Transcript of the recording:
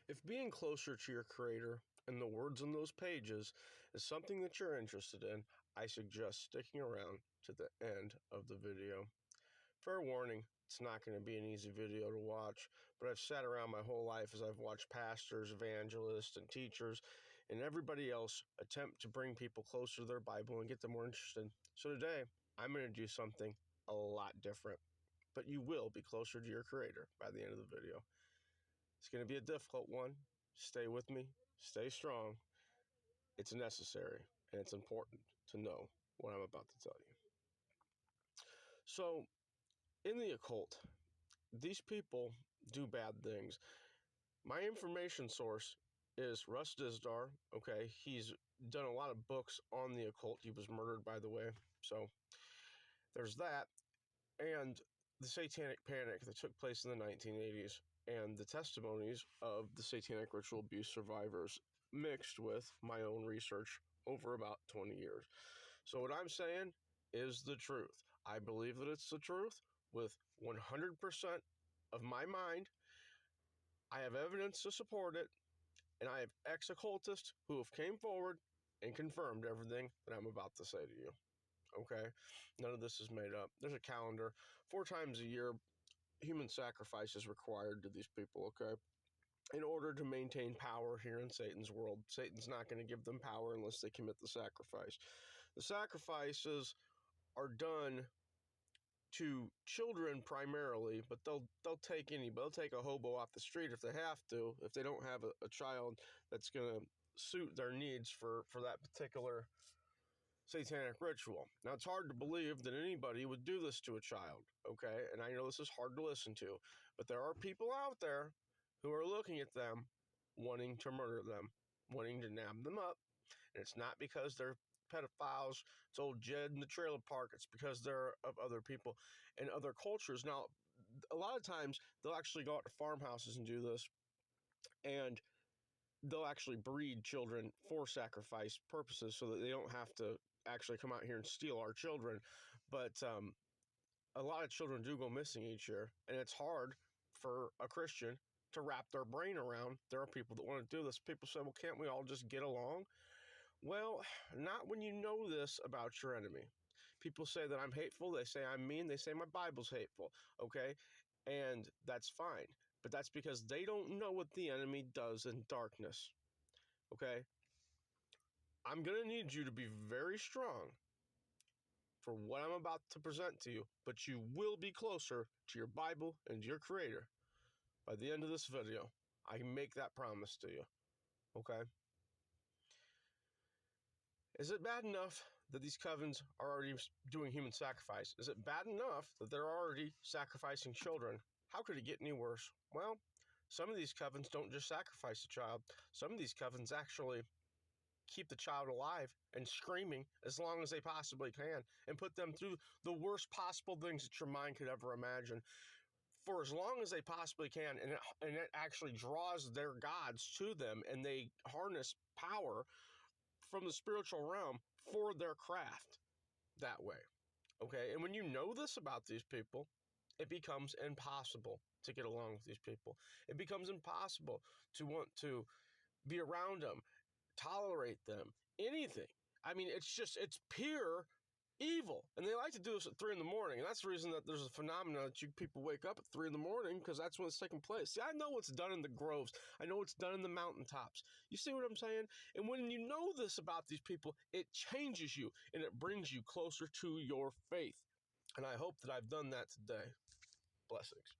If being closer to your Creator and the words on those pages is something that you're interested in, I suggest sticking around to the end of the video. Fair warning, it's not going to be an easy video to watch, but I've sat around my whole life as I've watched pastors, evangelists, and teachers, and everybody else attempt to bring people closer to their Bible and get them more interested. So today, I'm going to do something a lot different, but you will be closer to your Creator by the end of the video. It's going to be a difficult one. Stay with me. Stay strong. It's necessary, and it's important to know what I'm about to tell you. So, in the occult, these people do bad things. My information source is Russ Dizdar. Okay, he's done a lot of books on the occult. He was murdered, by the way. So, there's that. And the Satanic Panic that took place in the 1980s. And the testimonies of the satanic ritual abuse survivors mixed with my own research over about 20 years. So what I'm saying is the truth. I believe that it's the truth with 100% of my mind. I have evidence to support it, and I have ex-occultists who have came forward and confirmed everything that I'm about to say to you. Okay? None of this is made up. There's a calendar. 4 times a year, human sacrifice is required to these people, okay? In order to maintain power here in Satan's world. Satan's not going to give them power unless they commit the sacrifice. The sacrifices are done to children primarily, but they'll take they'll take a hobo off the street if they have to, if they don't have a child that's going to suit their needs for that particular satanic ritual. Now, it's hard to believe that anybody would do this to a child, okay? And I know this is hard to listen to, but there are people out there who are looking at them, wanting to murder them, wanting to nab them up. And it's not because they're pedophiles, it's old Jed in the trailer park. It's because they're of other people and other cultures. Now, a lot of times, they'll actually go out to farmhouses and do this, and they'll actually breed children for sacrifice purposes so that they don't have to actually come out here and steal our children. But a lot of children do go missing each year, and it's hard for a Christian to wrap their brain around. There are people that want to do this. People say, well, can't we all just get along? Well, not when you know this about your enemy. People say that I'm hateful. They say I'm mean. They say my Bible's hateful, okay? And that's fine. But that's because they don't know what the enemy does in darkness, okay? I'm going to need you to be very strong for what I'm about to present to you, but you will be closer to your Bible and your Creator by the end of this video. I make that promise to you, okay? Is it bad enough that these covens are already doing human sacrifice? Is it bad enough that they're already sacrificing children? How could it get any worse? Well, some of these covens don't just sacrifice a child. Some of these covens actually keep the child alive and screaming as long as they possibly can and put them through the worst possible things that your mind could ever imagine for as long as they possibly can, and it actually draws their gods to them, and they harness power from the spiritual realm for their craft that way, okay? And when you know this about these people, it becomes impossible to get along with these people. It becomes impossible to want to be around them, tolerate them, anything. I mean, it's pure evil. And they like to do this at 3 in the morning. And that's the reason that there's a phenomenon that you people wake up at 3 in the morning, because that's when it's taking place. See, I know what's done in the groves. I know what's done in the mountaintops. You see what I'm saying? And when you know this about these people, it changes you and it brings you closer to your faith. And I hope that I've done that today. Blessings.